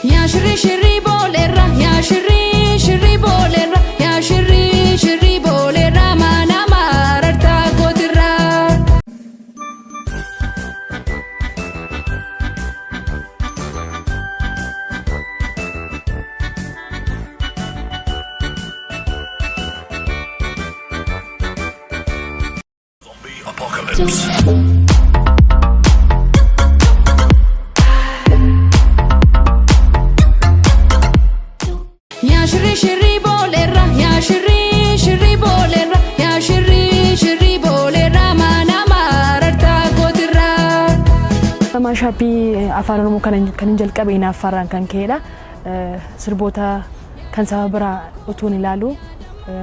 Ya shiri shiri bolera, ya shiri shiri bolera, ya shiri shiri bolera mana mararta godira. Zombie apocalypse. Ya shiri shiri bolera, ya shiri shiri bolera, ya shiri shiri bolera mana mararta godira. Mashapi afaan Oromoo kan jalqabeen afaaraan kan ka'edha. Sirboota kan saba biraa utuun ilaalu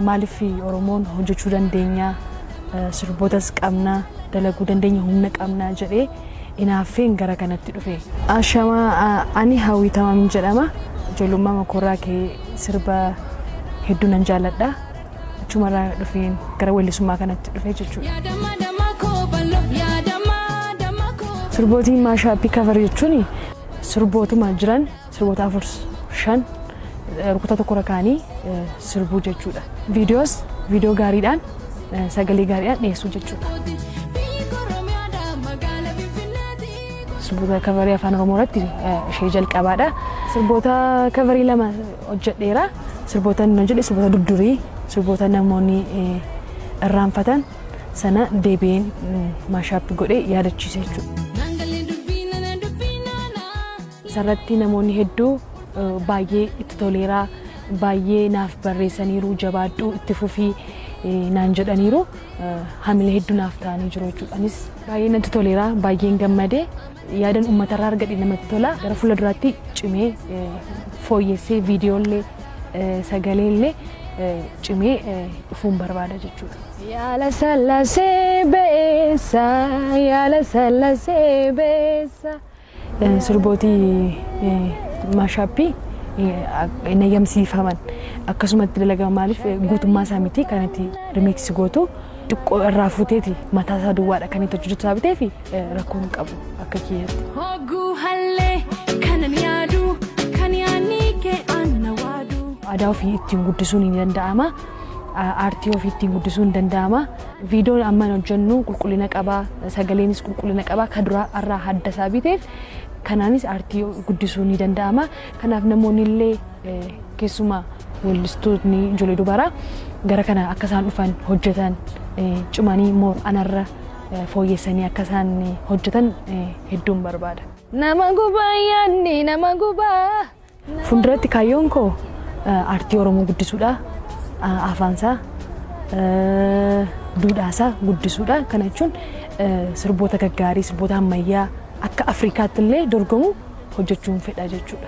maaliif Oromoon hojjechuu dandeenya, sirbootas qabna, dalaguu dandeenya, humna qabna jedhee inaaffeen gara kanatti dhufe. Ashama ani Hawwii Tamaam jedhama. Ijoollummaa makoorraa kee sirba hedduu nan jaalladha. Achumarraa dhufeen gara weellisummaa kanatti dhufe jechuudha. Sirbootiin maashaappii cover jechuun sirbootuma jiran sirboota 4-5 rukutaa tokko rakaanii sirbuu jechuudha. Viidiyoo gaariidhaan sagalee gaariidhaan dhiyeessuu jechuudha. Sirboota coverii afaan Oromoo irratti ishee jalqabaadha. Sirboota coverii lama hojjedheera. Sirboota inni hojjedhe sirboota durdurii, sirboota namoonni irraanfatan sana deebi'een maashaappii godhee yaadachiise jechuudha. Sarratti namoonni hedduu baay'ee itti toleera, baay'ee naaf barreessaniiru, jabaadhuu itti fufii naan jedhaniiru, hamilee hedduu naaf ta'anii jiru jechuudha. Anis baay'ee natti toleera, baay'een gammadee yaadan uummatarraa argadhe namatti tola. Gara fuulduraatti cimee fooyyessee viidiyoolee sagaleellee cimee dhufuun barbaada jechuudha. Yaala sallasee beessa, yaala sallasee beessa. Sirbootii maashaappii nayyamsiifaman akkasumatti dalagama maaliif guutummaa isaa miti kanatti rimiiksi gootu xiqqoo irraa fuuteeti mataa isaa duwwaadha kan itti hojjetu isaa bitee fi rakkoon qabu akka kiyyaatti. Hogguu hallee kanan yaadu kan yaanni kee anna waadu. Aadaa ofii ittiin guddisuun ni danda'ama. Aartii ofii ittiin guddisuun ni danda'ama. Viidiyoon amma hojjennu qulqullina qabaa, sagaleenis qulqullina qabaa, kan duraa irraa hadda isaa biteef kanaanis aartii guddisuun ni danda'ama. Kanaaf namoonni illee keessumaa weellistoonni ijoollee dubaraa gara kana akka isaan dhufan hojjetan cimanii immoo anarra fooyyessanii akka isaan hojjetan hedduun barbaada. Nama gubaa yaadni nama gubaa. Fuulduratti kaayyoon koo aartii Oromoo guddisuudha. Afaansaa duudhaasaa guddisuudha. Kana jechuun sirboota gaggaarii, sirboota ammayyaa akka Afrikaatti illee dorgomu hojjechuun fedha jechuudha.